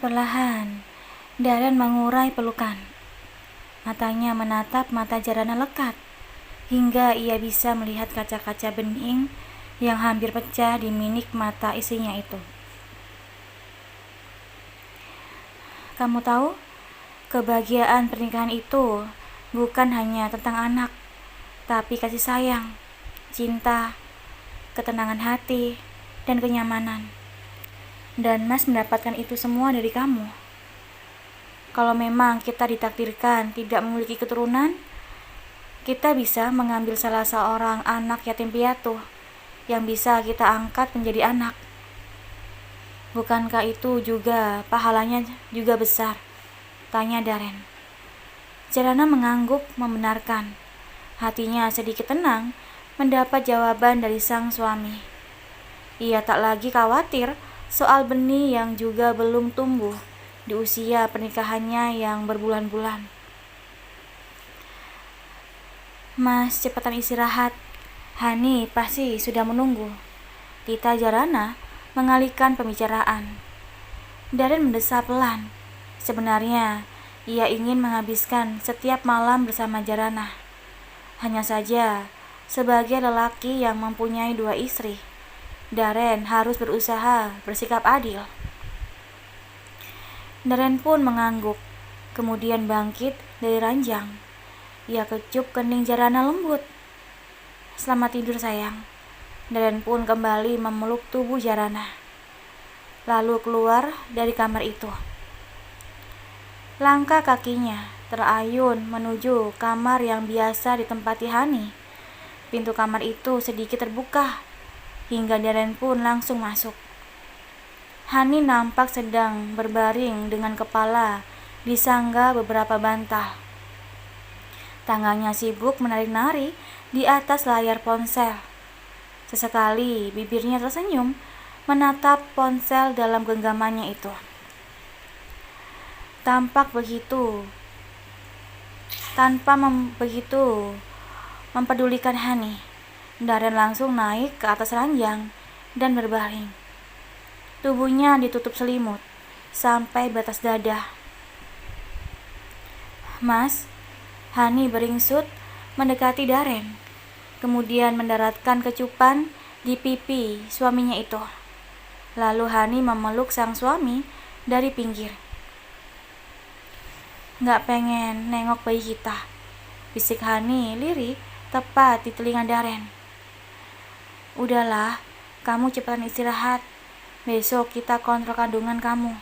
Perlahan, Daren mengurai pelukan. Matanya menatap mata Jarana lekat, hingga ia bisa melihat kaca-kaca bening yang hampir pecah di minik mata istrinya itu. Kamu tahu, kebahagiaan pernikahan itu bukan hanya tentang anak, tapi kasih sayang, cinta, ketenangan hati, dan kenyamanan. Dan Mas mendapatkan itu semua dari kamu. Kalau memang kita ditakdirkan tidak memiliki keturunan, kita bisa mengambil salah seorang anak yatim piatu yang bisa kita angkat menjadi anak. Bukankah itu juga pahalanya juga besar? Tanya Daren. Jarana mengangguk membenarkan. Hatinya sedikit tenang mendapat jawaban dari sang suami. Ia tak lagi khawatir soal benih yang juga belum tumbuh di usia pernikahannya yang berbulan-bulan. Mas, cepatan istirahat. Hani pasti sudah menunggu. Tita Jarana mengalihkan pembicaraan. Daren mendesah pelan. Sebenarnya, ia ingin menghabiskan setiap malam bersama Jarana. Hanya saja, sebagai lelaki yang mempunyai 2 istri, Daren harus berusaha bersikap adil. Daren pun mengangguk, kemudian bangkit dari ranjang. Ia kecup kening Jarana lembut. Selamat tidur sayang. Daren pun kembali memeluk tubuh Jarana, lalu keluar dari kamar itu. Langkah kakinya terayun menuju kamar yang biasa ditempati Hani. Pintu kamar itu sedikit terbuka, hingga Daren pun langsung masuk. Hani nampak sedang berbaring dengan kepala disangga beberapa bantal. Tangannya sibuk menarik-narik di atas layar ponsel. Sesekali bibirnya tersenyum menatap ponsel dalam genggamannya itu. Tanpa begitu mempedulikan Hani, Daren langsung naik ke atas ranjang dan berbaring. Tubuhnya ditutup selimut sampai batas dada. Mas, Hani beringsut mendekati Daren, kemudian mendaratkan kecupan di pipi suaminya itu. Lalu Hani memeluk sang suami dari pinggir. Gak pengen nengok bayi kita, bisik Hani lirih tepat di telinga Daren. Udahlah, kamu cepetan istirahat. Besok kita kontrol kandungan kamu.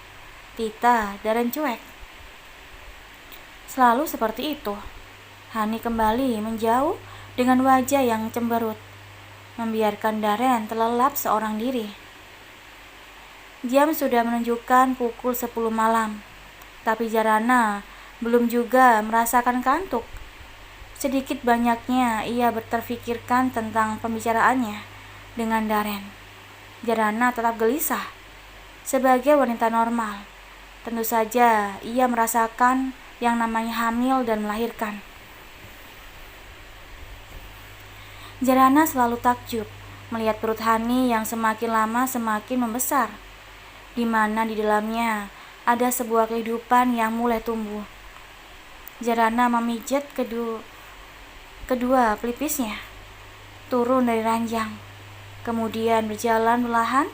Tita, Daren cuek. Selalu seperti itu. Hani kembali menjauh dengan wajah yang cemberut, membiarkan Daren terlelap seorang diri. Jam sudah menunjukkan pukul 10 malam, tapi Jarana belum juga merasakan kantuk. Sedikit banyaknya ia terfikirkan tentang pembicaraannya dengan Daren. Jarana tetap gelisah. Sebagai wanita normal, tentu saja ia merasakan yang namanya hamil dan melahirkan. Jarana selalu takjub melihat perut Hani yang semakin lama semakin membesar, di mana di dalamnya ada sebuah kehidupan yang mulai tumbuh. Jarana memijat kedua pelipisnya, turun dari ranjang, kemudian berjalan perlahan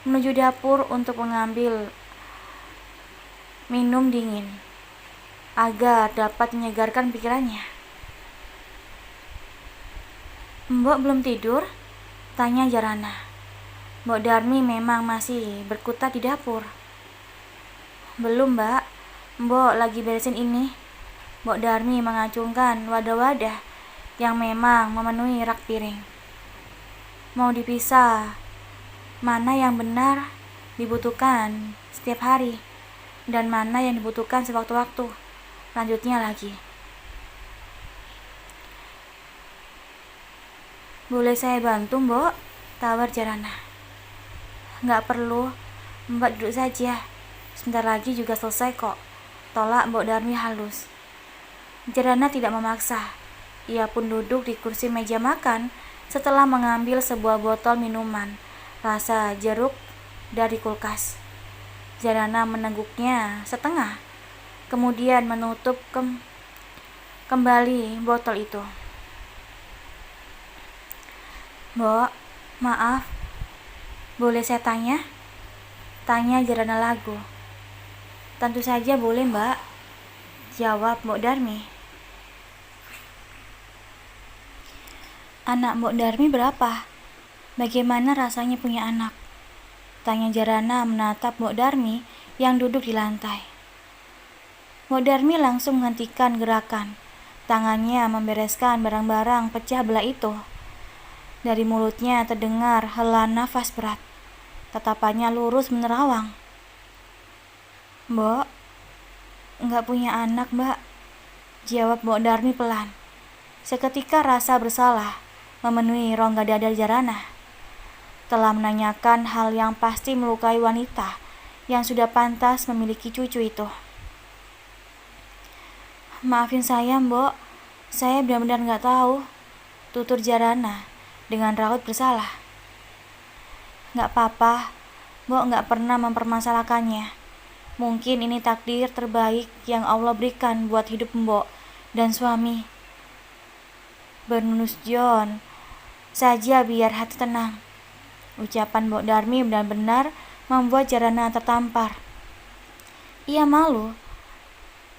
menuju dapur untuk mengambil minum dingin agar dapat menyegarkan pikirannya. Mbok belum tidur? Tanya Jarana. Mbok Darmi memang masih berkutat di dapur. Belum, Mbak. Mbok lagi beresin ini. Mbok Darmi mengacungkan wadah-wadah yang memang memenuhi rak piring. Mau dipisah mana yang benar dibutuhkan setiap hari dan mana yang dibutuhkan sewaktu-waktu. Lanjutnya lagi. Boleh saya bantu, Mbok? Tawar Jarana. Nggak perlu, Mbak duduk saja. Sebentar lagi juga selesai kok. Tolak Mbok Darmi halus. Jarana tidak memaksa. Ia pun duduk di kursi meja makan setelah mengambil sebuah botol minuman rasa jeruk dari kulkas. Jarana meneguknya setengah, kemudian menutup kembali botol itu. "Mbok, maaf, boleh saya tanya?" Tanya Jarana Lago. "Tentu saja boleh, Mbak," jawab Mbok Darmi. "Anak Mbok Darmi berapa? Bagaimana rasanya punya anak?" Tanya Jarana menatap Mbok Darmi yang duduk di lantai. Mbok Darmi langsung menghentikan gerakan. Tangannya membereskan barang-barang pecah belah itu. Dari mulutnya terdengar hela nafas berat. Tatapannya lurus menerawang. "Mbok, nggak punya anak, Mbak," jawab Mbok Darmi pelan. Seketika rasa bersalah memenuhi rongga dada Jarana. Telah menanyakan hal yang pasti melukai wanita yang sudah pantas memiliki cucu itu. "Maafin saya, Mbok. Saya benar-benar nggak tahu," tutur Jarana dengan raut bersalah. "Nggak apa-apa, Mbok nggak pernah mempermasalahkannya. Mungkin ini takdir terbaik yang Allah berikan buat hidup Mbok dan suami. Bernusjon saja biar hati tenang." Ucapan Mbok Darmi benar-benar membuat Jarana tertampar. Ia malu,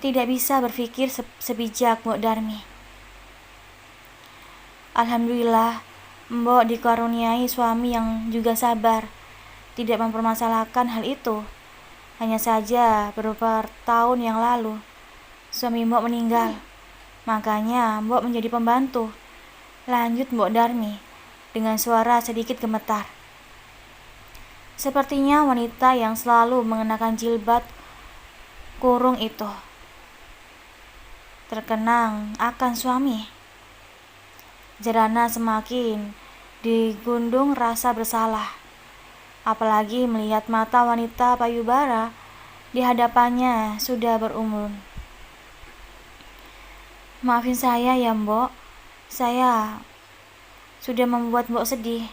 tidak bisa berpikir sebijak Mbok Darmi. Alhamdulillah, Mbok dikaruniai suami yang juga sabar, tidak mempermasalahkan hal itu. Hanya saja beberapa tahun yang lalu, suami Mbok meninggal. Makanya Mbok menjadi pembantu. Lanjut Mbok Darmi dengan suara sedikit gemetar. Sepertinya wanita yang selalu mengenakan jilbab kurung itu terkenang akan suami. Jarana semakin digundung rasa bersalah, apalagi melihat mata wanita payubara di hadapannya sudah berumur. "Maafin saya ya, Mbok. Saya sudah membuat Mbok sedih,"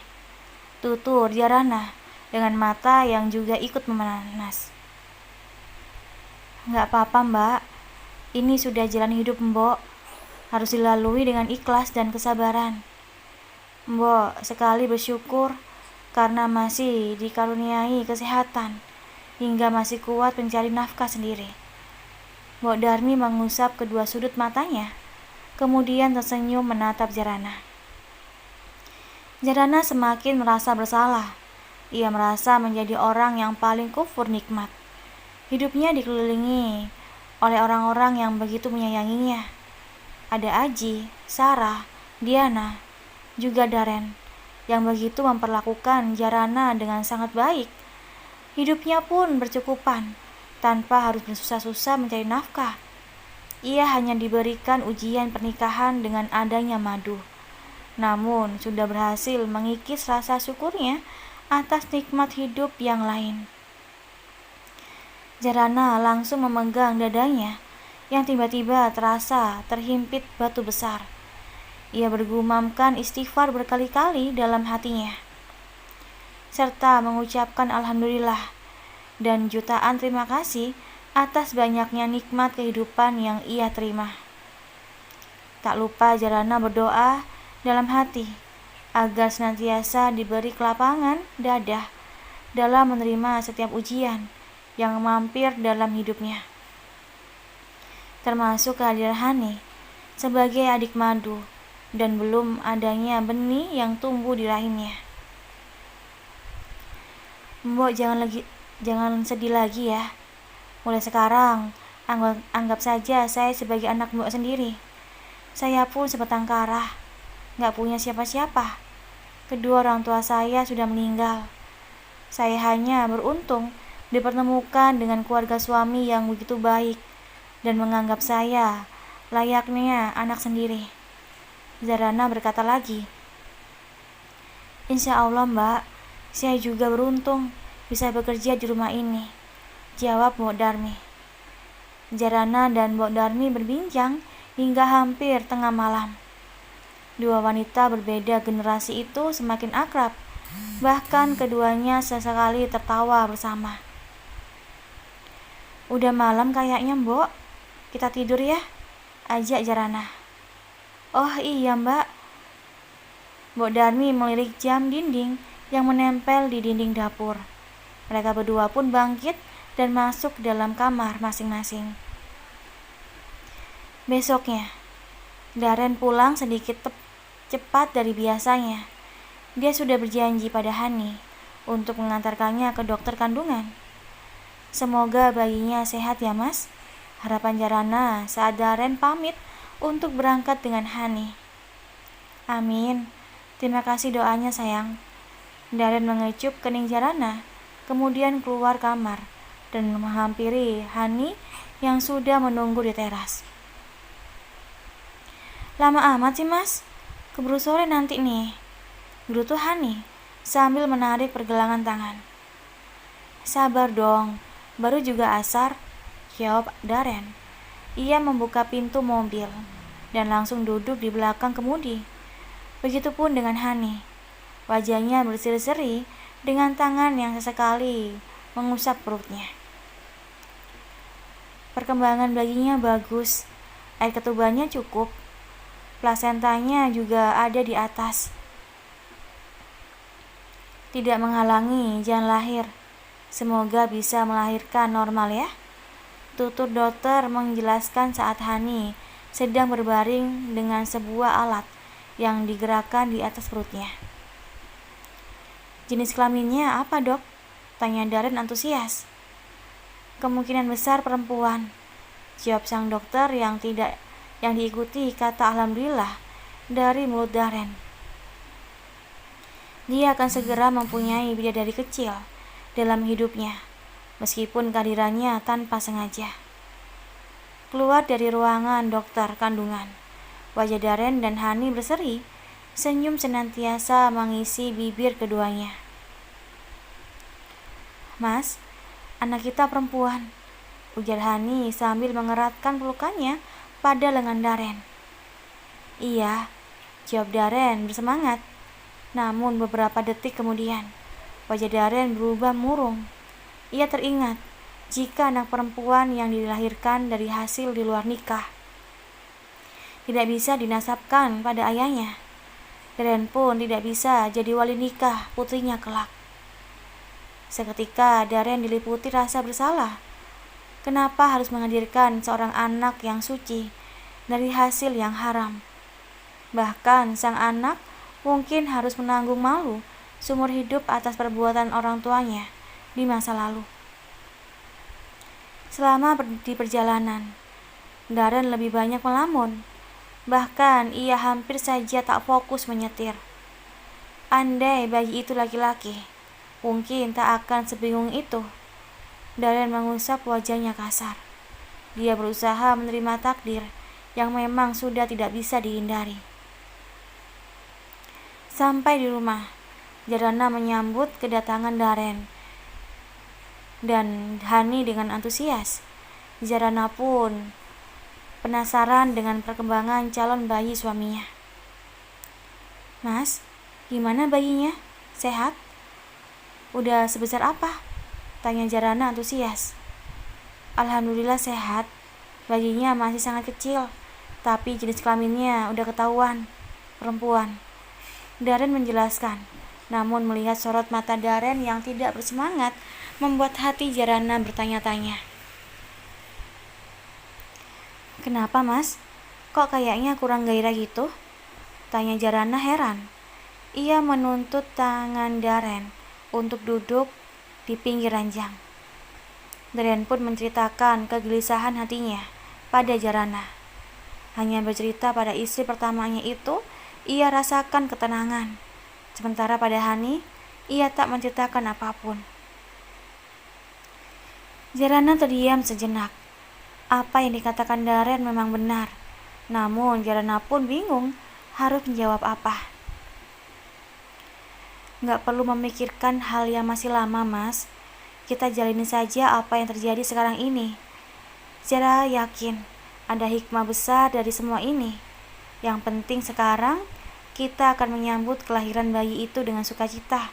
tutur Jarana dengan mata yang juga ikut memanas. "Nggak apa-apa, Mbak. Ini sudah jalan hidup Mbok. Harus dilalui dengan ikhlas dan kesabaran. Mbok sekali bersyukur karena masih dikaruniai kesehatan hingga masih kuat mencari nafkah sendiri." Mbok Darmi mengusap kedua sudut matanya, kemudian tersenyum menatap Jarana. Jarana semakin merasa bersalah. Ia merasa menjadi orang yang paling kufur nikmat. Hidupnya dikelilingi oleh orang-orang yang begitu menyayanginya. Ada Aji, Sarah, Diana, juga Daren yang begitu memperlakukan Jarana dengan sangat baik. Hidupnya pun bercukupan, tanpa harus bersusah-susah mencari nafkah. Ia hanya diberikan ujian pernikahan dengan adanya madu. Namun sudah berhasil mengikis rasa syukurnya atas nikmat hidup yang lain. Jarana langsung memegang dadanya yang tiba-tiba terasa terhimpit batu besar. Ia bergumamkan istighfar berkali-kali dalam hatinya, serta mengucapkan alhamdulillah dan jutaan terima kasih atas banyaknya nikmat kehidupan yang ia terima. Tak lupa Jarana berdoa dalam hati agar senantiasa diberi kelapangan dada dalam menerima setiap ujian yang mampir dalam hidupnya, termasuk kehadiran Hani sebagai adik madu dan belum adanya benih yang tumbuh di rahimnya. "Mbok jangan sedih lagi ya. Mulai sekarang anggap saja saya sebagai anak Mbok sendiri. Saya pun sebatang kara, gak punya siapa-siapa. Kedua orang tua saya sudah meninggal. Saya hanya beruntung dipertemukan dengan keluarga suami yang begitu baik dan menganggap saya layaknya anak sendiri." Jarana berkata lagi. "Insya Allah, Mbak, saya juga beruntung bisa bekerja di rumah ini," jawab Mbok Darmi. Jarana dan Mbok Darmi berbincang hingga hampir tengah malam. Dua wanita berbeda generasi itu semakin akrab, bahkan keduanya sesekali tertawa bersama. Udah malam kayaknya, Mbok. Kita tidur ya, ajak Jarana. Oh iya, Mbak. Mbok Darmi melirik jam dinding yang menempel di dinding dapur. Mereka berdua pun bangkit dan masuk ke dalam kamar masing-masing. Besoknya, Darren pulang sedikit cepat dari biasanya. Dia sudah berjanji pada Hani untuk mengantarkannya ke dokter kandungan. Semoga bayinya sehat ya, Mas. Harapan Jarana saat Darren pamit untuk berangkat dengan Hani. Amin. Terima kasih doanya, sayang. Darren mengecup kening Jarana, kemudian keluar kamar dan menghampiri Hani yang sudah menunggu di teras. Lama amat sih, Mas. Keburu sore nanti nih, gerutu Hani sambil menarik pergelangan tangan. Sabar dong, baru juga asar, jawab Darren. Ia membuka pintu mobil dan langsung duduk di belakang kemudi. Begitupun dengan Hani. Wajahnya berseri-seri dengan tangan yang sesekali mengusap perutnya. Perkembangan bayinya bagus, air ketubannya cukup, plasentanya juga ada di atas. Tidak menghalangi jalan lahir. Semoga bisa melahirkan normal ya. Tutur dokter menjelaskan saat Hani sedang berbaring dengan sebuah alat yang digerakkan di atas perutnya. Jenis kelaminnya apa, Dok? Tanya Darren antusias. Kemungkinan besar perempuan, jawab sang dokter yang diikuti kata alhamdulillah dari mulut Darren. Dia akan segera mempunyai bidadari kecil dalam hidupnya, meskipun kehadirannya tanpa sengaja. Keluar dari ruangan dokter kandungan, wajah Darren dan Hani berseri, senyum senantiasa mengisi bibir keduanya. Mas, anak kita perempuan, ujar Hani sambil mengeratkan pelukannya pada lengan Darren. Iya, jawab Darren bersemangat. Namun beberapa detik kemudian, wajah Darren berubah murung. Ia teringat jika anak perempuan yang dilahirkan dari hasil di luar nikah tidak bisa dinasabkan pada ayahnya. Darren pun tidak bisa jadi wali nikah putrinya kelak. Seketika Darren diliputi rasa bersalah. Kenapa harus menghadirkan seorang anak yang suci dari hasil yang haram? Bahkan sang anak mungkin harus menanggung malu seumur hidup atas perbuatan orang tuanya di masa lalu. Selama di perjalanan, Darren lebih banyak melamun. Bahkan ia hampir saja tak fokus menyetir. Andai bayi itu laki-laki, mungkin tak akan sebingung itu. Darren mengusap wajahnya kasar. Dia berusaha menerima takdir yang memang sudah tidak bisa dihindari. Sampai di rumah, Jarana menyambut kedatangan Darren dan Hani dengan antusias. Jarana pun penasaran dengan perkembangan calon bayi suaminya. Mas, gimana bayinya? Sehat? Udah sebesar apa? Tanya Jarana antusias. Alhamdulillah sehat. Bayinya masih sangat kecil, tapi jenis kelaminnya udah ketahuan, perempuan. Darren menjelaskan, namun melihat sorot mata Darren yang tidak bersemangat membuat hati Jarana bertanya-tanya. Kenapa, Mas? Kok kayaknya kurang gairah gitu? Tanya Jarana heran. Ia menuntut tangan Darren untuk duduk di pinggir ranjang. Darren pun menceritakan kegelisahan hatinya pada Jarana. Hanya bercerita pada istri pertamanya itu, ia rasakan ketenangan. Sementara pada Hani, ia tak menceritakan apapun. Jarana terdiam sejenak. Apa yang dikatakan Darren memang benar. Namun Jarana pun bingung harus menjawab apa. Gak perlu memikirkan hal yang masih lama, Mas. Kita jalani saja apa yang terjadi sekarang ini. Secara yakin ada hikmah besar dari semua ini. Yang penting sekarang kita akan menyambut kelahiran bayi itu dengan sukacita.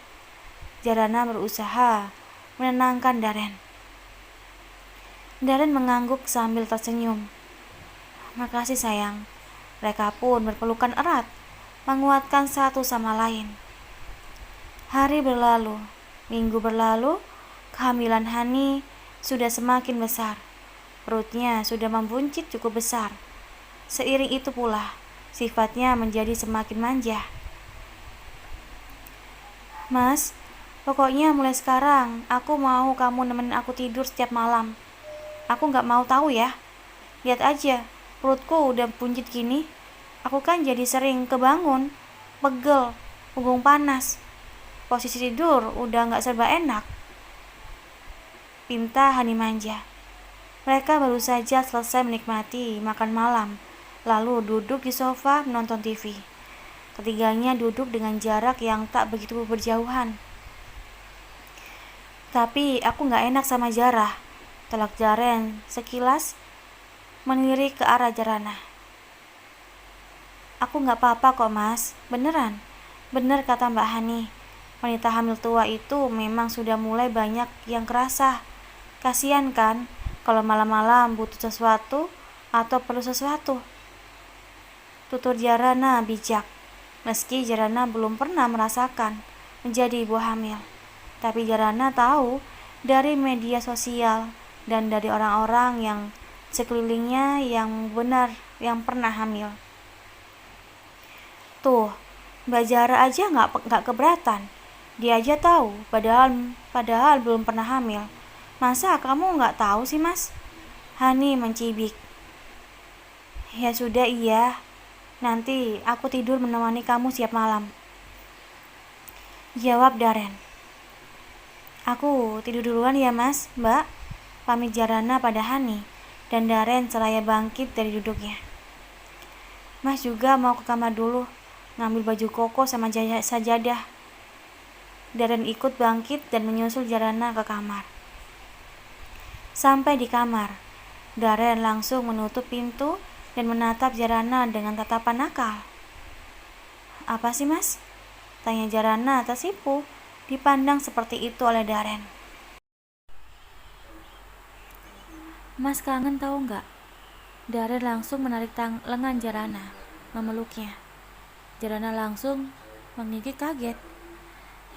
Jarana berusaha menenangkan Darren. Darren mengangguk sambil tersenyum. Makasih sayang. Mereka pun berpelukan erat, menguatkan satu sama lain. Hari berlalu, minggu berlalu, kehamilan Hani sudah semakin besar. Perutnya sudah membuncit cukup besar. Seiring itu pula, sifatnya menjadi semakin manja. Mas, pokoknya mulai sekarang aku mau kamu nemenin aku tidur setiap malam. Aku gak mau tahu ya. Lihat aja, perutku udah buncit gini. Aku kan jadi sering kebangun, pegel, punggung panas. Posisi tidur udah gak serba enak. Pinta Hani manja. Mereka baru saja selesai menikmati makan malam, lalu duduk di sofa menonton TV. Ketiganya duduk dengan jarak yang tak begitu berjauhan. Tapi aku gak enak sama Jarah, telak Darren sekilas melirik ke arah Jarana. Aku gak apa-apa kok mas, beneran. Bener kata Mbak Hani, wanita hamil tua itu memang sudah mulai banyak yang kerasa. Kasian kan kalau malam-malam butuh sesuatu atau perlu sesuatu. Tutur Jarana bijak. Meski Jarana belum pernah merasakan menjadi ibu hamil, tapi Jarana tahu dari media sosial dan dari orang-orang yang sekelilingnya yang benar yang pernah hamil. Tuh, Mbak Jara aja nggak keberatan. Dia aja tahu, padahal belum pernah hamil. Masa kamu nggak tahu sih mas? Hani mencibik. Ya sudah iya. Nanti aku tidur menemani kamu setiap malam. Jawab Darren. Aku tidur duluan ya mas, mbak. Pamit Jarana pada Hani dan Darren seraya bangkit dari duduknya. Mas juga mau ke kamar dulu, ngambil baju koko sama sajadah. Darren ikut bangkit dan menyusul Jarana ke kamar. Sampai di kamar, Darren langsung menutup pintu dan menatap Jarana dengan tatapan nakal. Apa sih mas? Tanya Jarana tersipu, dipandang seperti itu oleh Darren. Mas kangen tahu nggak? Darren langsung menarik lengan Jarana, memeluknya. Jarana langsung menggigit kaget.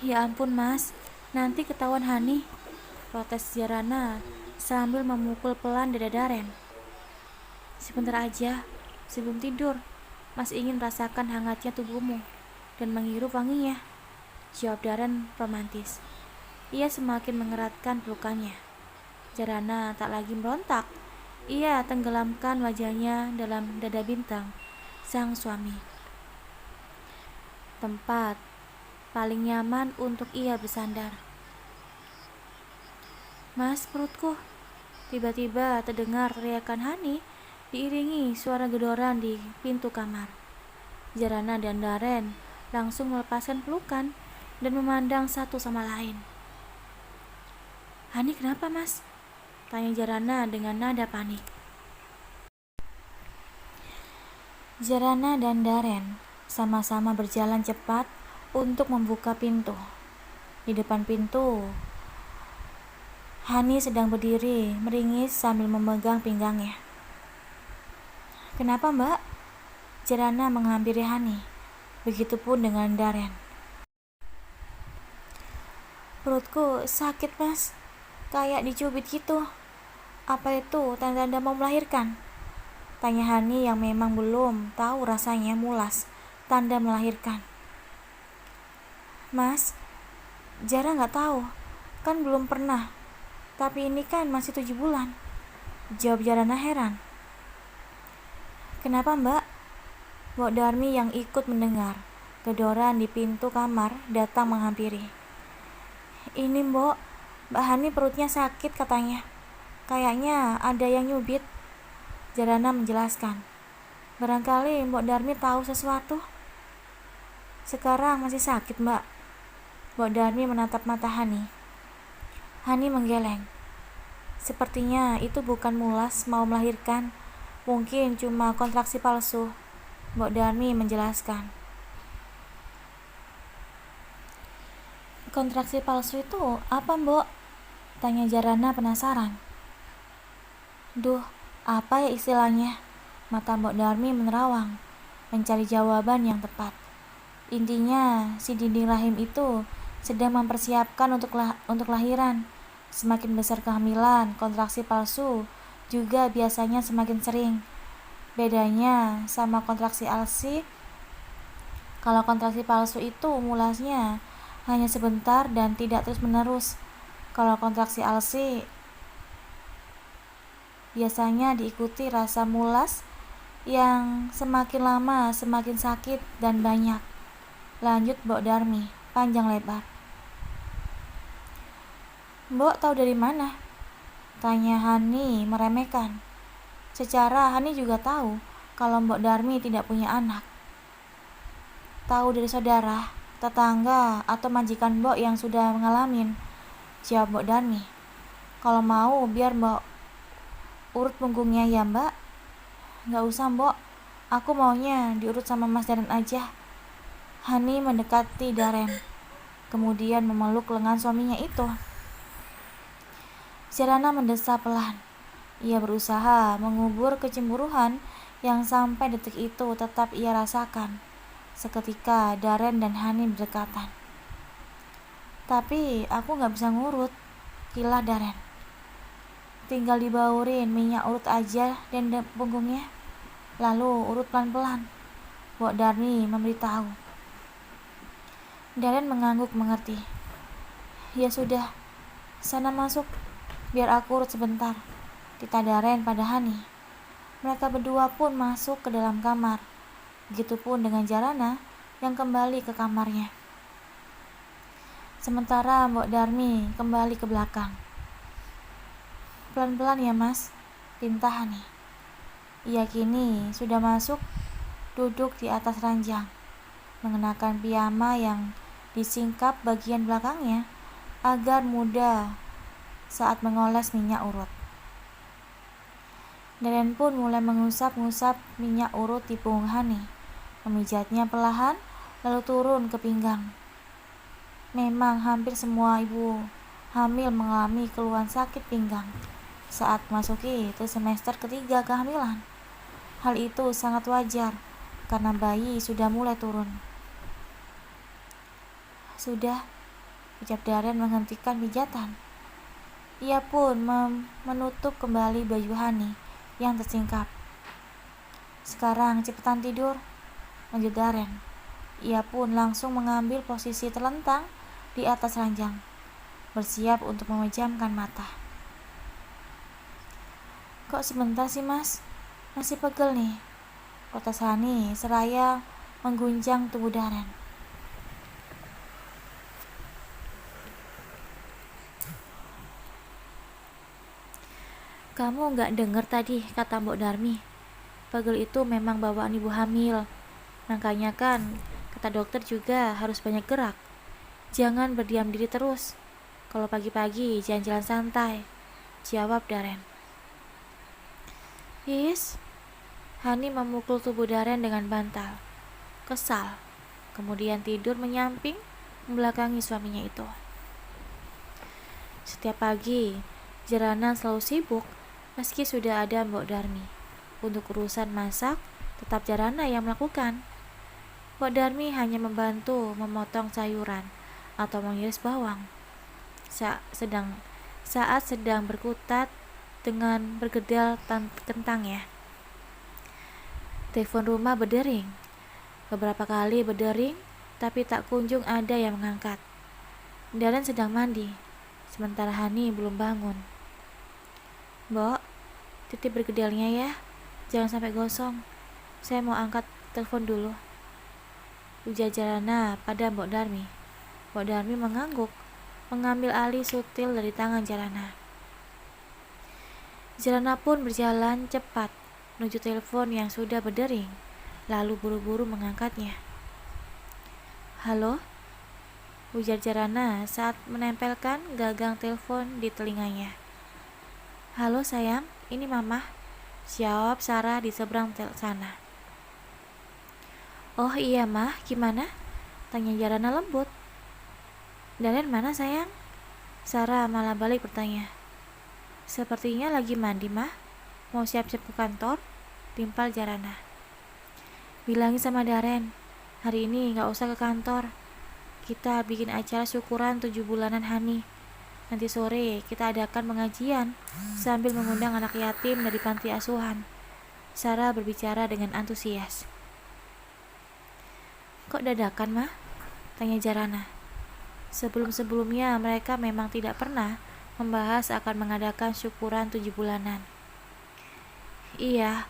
Ya ampun mas, nanti ketahuan Hani, protes Jarana sambil memukul pelan dada Darren. Sebentar aja, sebelum tidur, mas ingin merasakan hangatnya tubuhmu dan menghirup wanginya, jawab Darren romantis. Ia semakin mengeratkan pelukannya. Jarana tak lagi merontak. Ia tenggelamkan wajahnya dalam dada bintang sang suami. Tempat paling nyaman untuk ia bersandar. Mas, perutku. Tiba-tiba terdengar teriakan Hani diiringi suara gedoran di pintu kamar. Jarana dan Darren langsung melepaskan pelukan dan memandang satu sama lain. Hani kenapa mas? Tanya Jarana dengan nada panik. Jarana dan Darren sama-sama berjalan cepat untuk membuka pintu. Di depan pintu, Hani sedang berdiri meringis sambil memegang pinggangnya. Kenapa mbak? Jarana menghampiri Hani. Begitupun dengan Darren. Perutku sakit mas, kayak dicubit gitu. Apa itu tanda-tanda mau melahirkan? Tanya Hani yang memang belum tahu rasanya mulas tanda melahirkan. Mas, Jara gak tahu, kan belum pernah. Tapi ini kan masih 7 bulan, jawab Jarana heran. Kenapa mbak? Mbok Darmi yang ikut mendengar gedoran di pintu kamar datang menghampiri. Ini mbok, Mbak Hani perutnya sakit katanya. Kayaknya ada yang nyubit, Jarana menjelaskan. Barangkali Mbok Darmi tahu sesuatu. Sekarang masih sakit mbak. Mbok Darmi menatap mata Hani. Hani menggeleng. Sepertinya itu bukan mulas mau melahirkan. Mungkin cuma kontraksi palsu, Mbok Darmi menjelaskan. Kontraksi palsu itu apa mbok? Tanya Jarana penasaran. Duh, apa ya istilahnya? Mata Mbok Darmi menerawang, mencari jawaban yang tepat. Intinya, si dinding rahim itu sedang mempersiapkan untuk lahiran. Semakin besar kehamilan, kontraksi palsu juga biasanya semakin sering. Bedanya sama kontraksi ALSI, kalau kontraksi palsu itu mulasnya hanya sebentar dan tidak terus-menerus. Kalau kontraksi ALSI biasanya diikuti rasa mulas yang semakin lama semakin sakit dan banyak. Lanjut Mbok Darmi, panjang lebar. Mbok tahu dari mana? Tanya Hani meremehkan. Secara Hani juga tahu kalau Mbok Darmi tidak punya anak. Tahu dari saudara, tetangga, atau majikan Mbok yang sudah mengalami, jawab Mbok Darmi. Kalau mau biar Mbok urut punggungnya ya Mbak. Nggak usah Mbok, aku maunya diurut sama Mas Daren aja. Hani mendekati Daren, kemudian memeluk lengan suaminya itu. Jarana mendesah pelan. Ia berusaha mengubur kecemburuan yang sampai detik itu tetap ia rasakan. Seketika Daren dan Hani berdekatan. Tapi aku gak bisa ngurut, kilah Daren. Tinggal dibaurin minyak urut aja dan punggungnya. Lalu urut pelan-pelan. Mbok Darmi memberitahu. Daren mengangguk mengerti. Ya sudah, sana masuk, biar aku urut sebentar, kata Daren pada Hani. Mereka berdua pun masuk ke dalam kamar. Begitupun dengan Jarana yang kembali ke kamarnya. Sementara Mbok Darmi kembali ke belakang. Pelan-pelan ya Mas, pinta Hani. Ia kini sudah masuk, duduk di atas ranjang, mengenakan piyama yang disingkap bagian belakangnya agar mudah saat mengoles minyak urut. Daren pun mulai mengusap-ngusap minyak urut di punggung Hani, memijatnya perlahan lalu turun ke pinggang. Memang hampir semua ibu hamil mengalami keluhan sakit pinggang saat masuki semester ketiga kehamilan. Hal itu sangat wajar karena bayi sudah mulai turun. Sudah, ucap Daren menghentikan pijatan. Ia pun menutup kembali baju Hani yang tersingkap. Sekarang cepetan tidur, lanjut Daren. Ia pun langsung mengambil posisi terlentang di atas ranjang, bersiap untuk memejamkan mata. Kok sebentar sih Mas? Masih pegel nih, kata Hani seraya mengguncang tubuh Daren. Kamu gak denger tadi kata Mbok Darmi. Pegel itu memang bawaan ibu hamil. Makanya kan, kata dokter juga harus banyak gerak. Jangan berdiam diri terus. Kalau pagi-pagi jangan jalan santai, jawab Daren. Hani memukul tubuh Daren dengan bantal. Kesal, kemudian tidur menyamping membelakangi suaminya itu. Setiap pagi, Jarana selalu sibuk meski sudah ada Mbok Darmi. Untuk urusan masak, tetap Jarana yang melakukan. Mbok Darmi hanya membantu memotong sayuran atau mengiris bawang. Saat sedang berkutat dengan bergedal kentangnya. Telepon rumah berdering. Beberapa kali berdering, tapi tak kunjung ada yang mengangkat. Daren sedang mandi, sementara Hani belum bangun. Mbok, titip bergedalnya ya, jangan sampai gosong. Saya mau angkat telepon dulu, ujar Jarana pada Mbok Darmi. Mbok Darmi mengangguk, mengambil alih sutil dari tangan Jarana. Jarana pun berjalan cepat menuju telepon yang sudah berdering, lalu buru-buru mengangkatnya. Halo, ujar Jarana saat menempelkan gagang telepon di telinganya. Halo sayang, ini Mama, jawab Sarah di seberang sana. Oh iya Mah, gimana? Tanya Jarana lembut. Daren mana sayang? Sarah malah balik bertanya. Sepertinya lagi mandi Mah, Mau siap-siap ke kantor? Timpal Jarana. Bilangin sama Daren, hari ini gak usah ke kantor. Kita bikin acara syukuran 7 bulanan Hani. Nanti sore kita adakan pengajian sambil mengundang anak yatim dari panti asuhan. Sarah berbicara dengan antusias. Kok dadakan, Mah? Tanya Jarana. Sebelum-sebelumnya mereka memang tidak pernah membahas akan mengadakan syukuran 7 bulanan. Iya,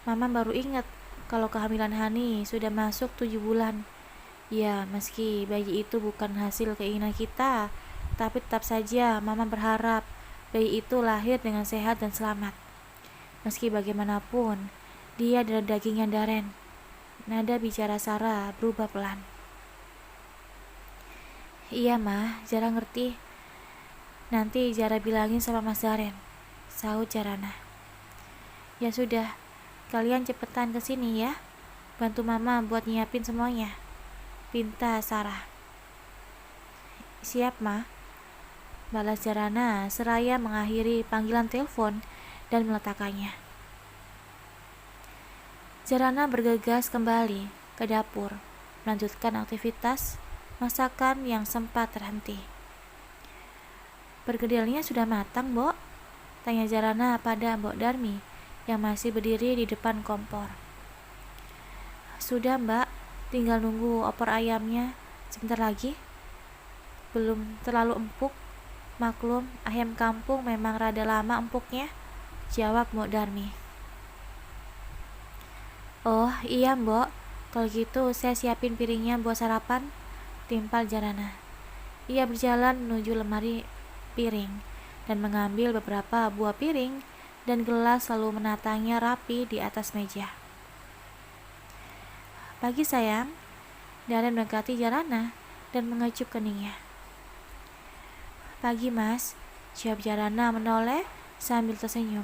Mama baru ingat kalau kehamilan Hani sudah masuk 7 bulan. Ya, meski bayi itu bukan hasil keinginan kita, tapi tetap saja Mama berharap bayi itu lahir dengan sehat dan selamat. Meski bagaimanapun, dia adalah dagingnya Daren. Nada bicara Sarah berubah pelan. Iya, Mah, Jara ngerti. Nanti Jara bilangin sama Mas Daren, sahut Jarana. Ya sudah, kalian cepetan kesini ya. Bantu Mama buat nyiapin semuanya, pinta Sarah. Siap, Ma, balas Jarana seraya mengakhiri panggilan telepon dan meletakkannya. Jarana bergegas kembali ke dapur, melanjutkan aktivitas masakan yang sempat terhenti. Pergedelnya sudah matang, Mbok? Tanya Jarana pada Mbok Darmi yang masih berdiri di depan kompor. Sudah, Mbak, tinggal nunggu opor ayamnya sebentar lagi. Belum terlalu empuk, maklum ayam kampung memang rada lama empuknya, jawab Mbok Darmi. Oh iya, Mbok, kalau gitu saya siapin piringnya buat sarapan, timpal Jarana. Ia berjalan menuju lemari piring dan mengambil beberapa buah piring dan gelas lalu menatanya rapi di atas meja. Pagi sayang, Daren mendekati Jarana dan mengecup keningnya. Pagi Mas, jawab Jarana menoleh sambil tersenyum.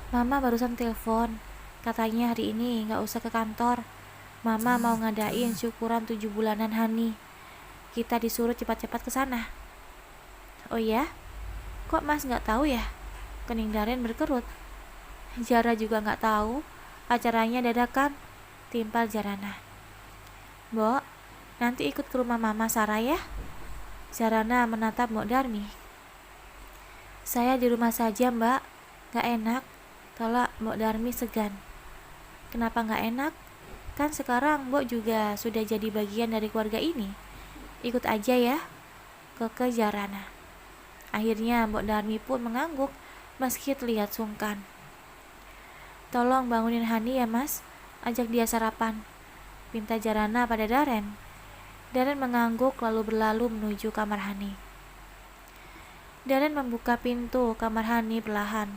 Mama barusan telepon, katanya hari ini gak usah ke kantor. Mama mau ngadain syukuran 7 bulanan Hani. Kita disuruh cepat-cepat ke sana. Oh ya? Kok Mas gak tahu ya? Kening Daren berkerut. Jara juga gak tahu, acaranya dadakan, timpal Jarana. Mbok, nanti ikut ke rumah Mama Sarah ya? Jarana menatap Mbok Darmi. Saya di rumah saja, Mbak. Gak enak, tolak Mbok Darmi segan. Kenapa gak enak? Kan sekarang Mbok juga sudah jadi bagian dari keluarga ini. Ikut aja ya, keke Jarana. Akhirnya Mbok Darmi pun mengangguk meski terlihat sungkan. Tolong bangunin Hani ya Mas, ajak dia sarapan, pinta Jarana pada Daren. Daren mengangguk lalu berlalu menuju kamar Hani. Daren membuka pintu kamar Hani perlahan.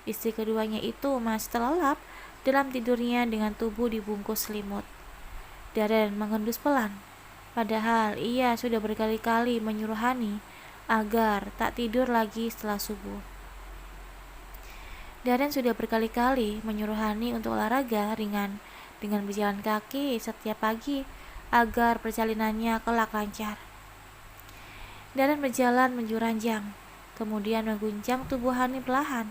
Istri keduanya itu masih terlelap dalam tidurnya dengan tubuh dibungkus selimut. Daren mengendus pelan, padahal ia sudah berkali-kali menyuruh Hani agar tak tidur lagi setelah subuh. Daren sudah berkali-kali menyuruh Hani untuk olahraga ringan dengan berjalan kaki setiap pagi agar perjalanannya kelak lancar. Daren berjalan menuju ranjang, kemudian mengguncang tubuh Hani perlahan.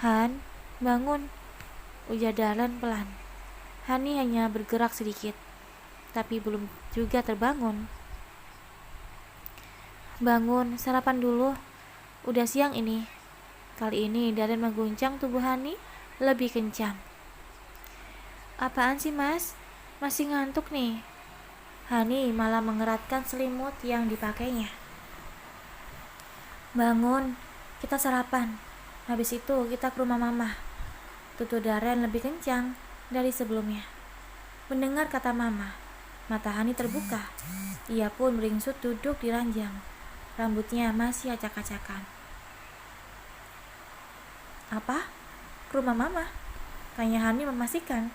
Han, bangun, ujar Daren pelan. Hani hanya bergerak sedikit, tapi belum juga terbangun. Bangun, sarapan dulu, udah siang ini. Kali ini Daren mengguncang tubuh Hani lebih kencang. Apaan sih Mas? Masih ngantuk nih. Hani malah mengeratkan selimut yang dipakainya. Bangun, kita sarapan. Habis itu kita ke rumah Mama. Tutur Daren lebih kencang dari sebelumnya. Mendengar kata Mama, mata Hani terbuka. Ia pun beringsut duduk di ranjang. Rambutnya masih acak-acakan. Apa? Ke rumah Mama? Tanya Hani memastikan.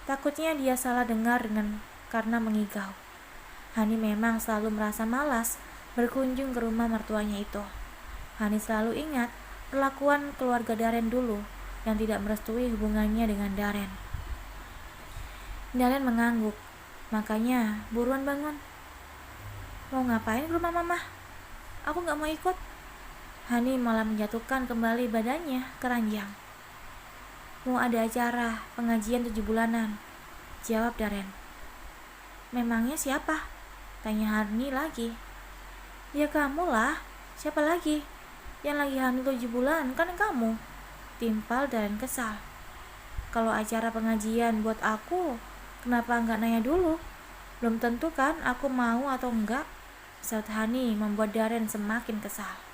Takutnya dia salah dengar karena mengigau. Hani memang selalu merasa malas berkunjung ke rumah mertuanya itu. Hani selalu ingat perlakuan keluarga Daren dulu yang tidak merestui hubungannya dengan Daren. Daren mengangguk. Makanya buruan bangun. Mau ngapain ke rumah Mama? Aku gak mau ikut. Hani malah menjatuhkan kembali badannya ke ranjang. Mau ada acara pengajian 7 bulanan, jawab Daren. Memangnya siapa? Tanya Hani lagi. Ya kamu lah, siapa lagi? Yang lagi hamil 7 bulan kan kamu, timpal Daren kesal. Kalau acara pengajian buat aku, kenapa nggak nanya dulu? Belum tentu kan aku mau atau enggak, saut Hani membuat Daren semakin kesal.